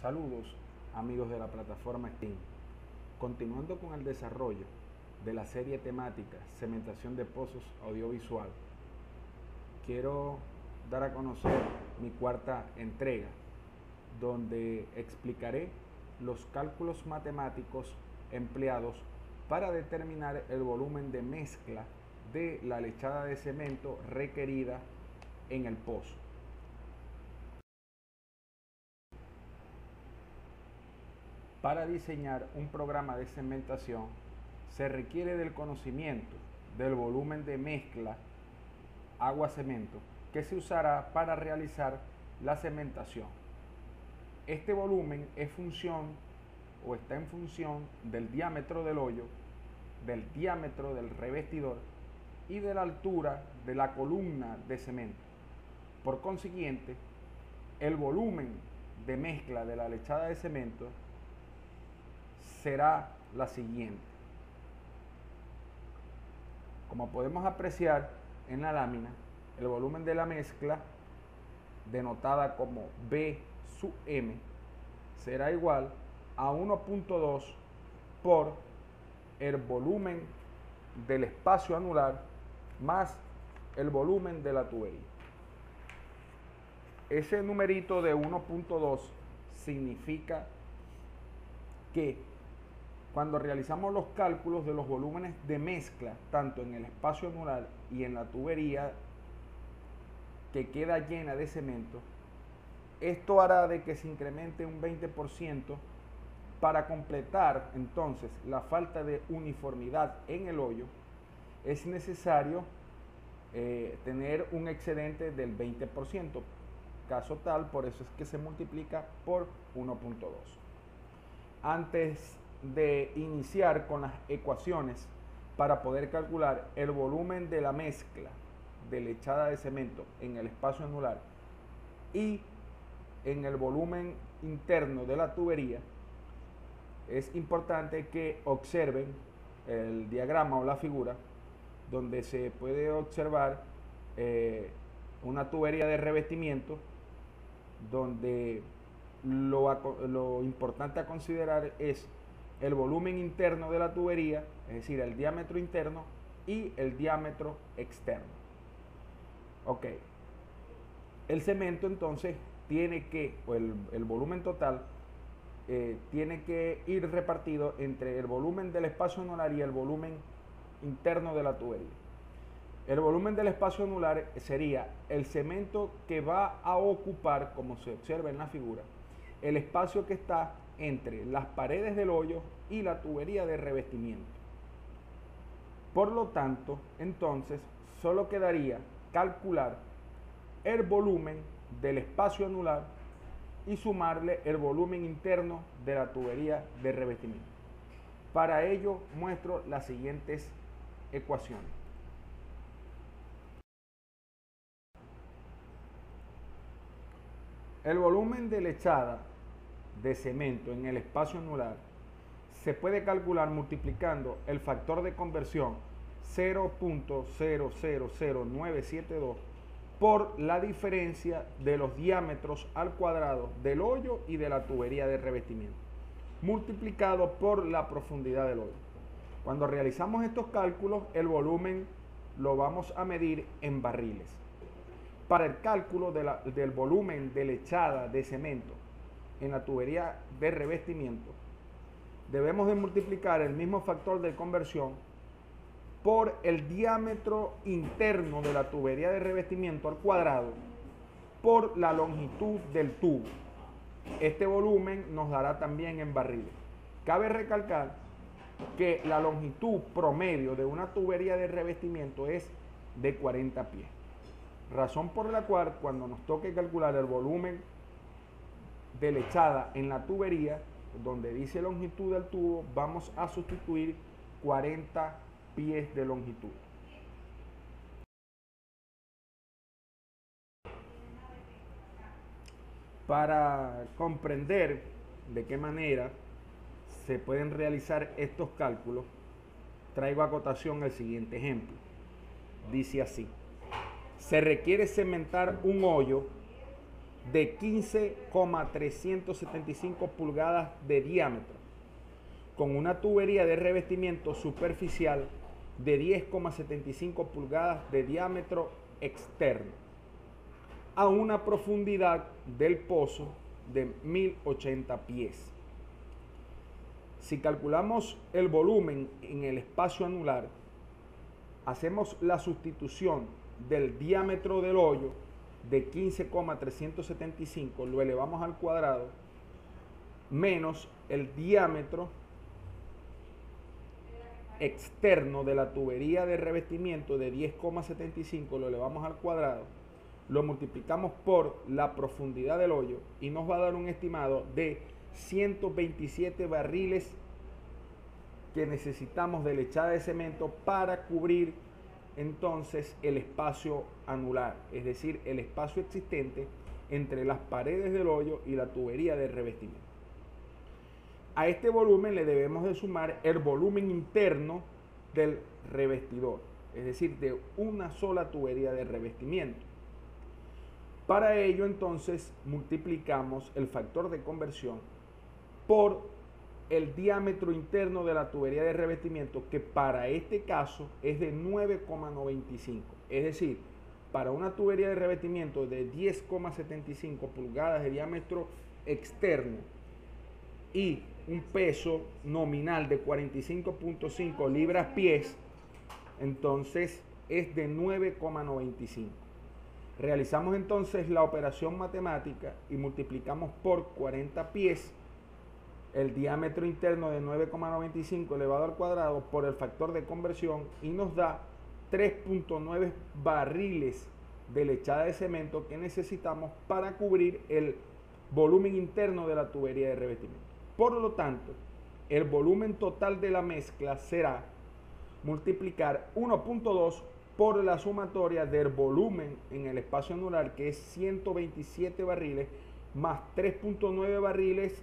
Saludos amigos de la plataforma Steam. Continuando con el desarrollo de la serie temática Cementación de Pozos Audiovisual, quiero dar a conocer mi cuarta entrega, donde explicaré los cálculos matemáticos empleados para determinar el volumen de mezcla de la lechada de cemento requerida en el pozo. Para diseñar un programa de cementación se requiere del conocimiento del volumen de mezcla agua-cemento que se usará para realizar la cementación. Este volumen es está en función del diámetro del hoyo, del diámetro del revestidor y de la altura de la columna de cemento. Por consiguiente, el volumen de mezcla de la lechada de cemento será la siguiente. Como podemos apreciar en la lámina, el volumen de la mezcla, denotada como B sub M, será igual a 1.2 por el volumen del espacio anular más el volumen de la tubería. Ese numerito de 1.2 significa que cuando realizamos los cálculos de los volúmenes de mezcla, tanto en el espacio anular y en la tubería que queda llena de cemento, esto hará de que se incremente un 20%. Para completar entonces la falta de uniformidad en el hoyo, es necesario tener un excedente del 20%. Caso tal, por eso es que se multiplica por 1.2. Antes de iniciar con las ecuaciones para poder calcular el volumen de la mezcla de lechada de cemento en el espacio anular y en el volumen interno de la tubería, es importante que observen el diagrama o la figura donde se puede observar una tubería de revestimiento, donde lo importante a considerar es el volumen interno de la tubería, es decir, el diámetro interno y el diámetro externo. Ok. El cemento entonces tiene que, o el volumen total, tiene que ir repartido entre el volumen del espacio anular y el volumen interno de la tubería. El volumen del espacio anular sería el cemento que va a ocupar, como se observa en la figura, el espacio que está entre las paredes del hoyo y la tubería de revestimiento. Por lo tanto, entonces, solo quedaría calcular el volumen del espacio anular y sumarle el volumen interno de la tubería de revestimiento. Para ello muestro las siguientes ecuaciones. El volumen de lechada de cemento en el espacio anular se puede calcular multiplicando el factor de conversión 0.000972 por la diferencia de los diámetros al cuadrado del hoyo y de la tubería de revestimiento, multiplicado por la profundidad del hoyo. Cuando realizamos estos cálculos, el volumen lo vamos a medir en barriles. Para el cálculo del volumen de lechada de cemento en la tubería de revestimiento, debemos de multiplicar el mismo factor de conversión por el diámetro interno de la tubería de revestimiento al cuadrado por la longitud del tubo. Este volumen nos dará también en barriles. Cabe recalcar que la longitud promedio de una tubería de revestimiento es de 40 pies. Razón por la cual cuando nos toque calcular el volumen de lechada en la tubería, donde dice longitud del tubo, vamos a sustituir 40 pies de longitud. Para comprender de qué manera se pueden realizar estos cálculos, traigo a cotación el siguiente ejemplo. Dice así: se requiere cementar un hoyo de 15,375 pulgadas de diámetro, con una tubería de revestimiento superficial de 10,75 pulgadas de diámetro externo, a una profundidad del pozo de 1080 pies. Si calculamos el volumen en el espacio anular, hacemos la sustitución del diámetro del hoyo de 15,375, lo elevamos al cuadrado, menos el diámetro externo de la tubería de revestimiento de 10,75, lo elevamos al cuadrado, lo multiplicamos por la profundidad del hoyo y nos va a dar un estimado de 127 barriles que necesitamos de lechada de cemento para cubrir entonces el espacio anular, es decir, el espacio existente entre las paredes del hoyo y la tubería de revestimiento. A este volumen le debemos de sumar el volumen interno del revestidor, es decir, de una sola tubería de revestimiento. Para ello entonces multiplicamos el factor de conversión por el diámetro interno de la tubería de revestimiento, que para este caso es de 9,95. Es decir, para una tubería de revestimiento de 10,75 pulgadas de diámetro externo y un peso nominal de 45,5 libras-pies, entonces es de 9,95. Realizamos entonces la operación matemática y multiplicamos por 40 pies el diámetro interno de 9,95 elevado al cuadrado por el factor de conversión y nos da 3,9 barriles de lechada de cemento que necesitamos para cubrir el volumen interno de la tubería de revestimiento. Por lo tanto, el volumen total de la mezcla será multiplicar 1,2 por la sumatoria del volumen en el espacio anular, que es 127 barriles, más 3,9 barriles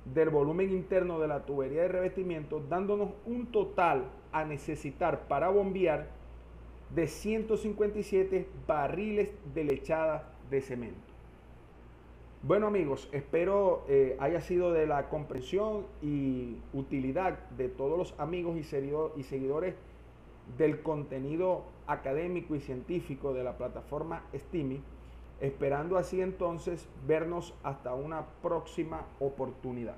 del volumen interno de la tubería de revestimiento, dándonos un total a necesitar para bombear de 157 barriles de lechada de cemento. Bueno amigos, espero haya sido de la comprensión y utilidad de todos los amigos y seguidores del contenido académico y científico de la plataforma STEAMY, esperando así entonces vernos hasta una próxima oportunidad.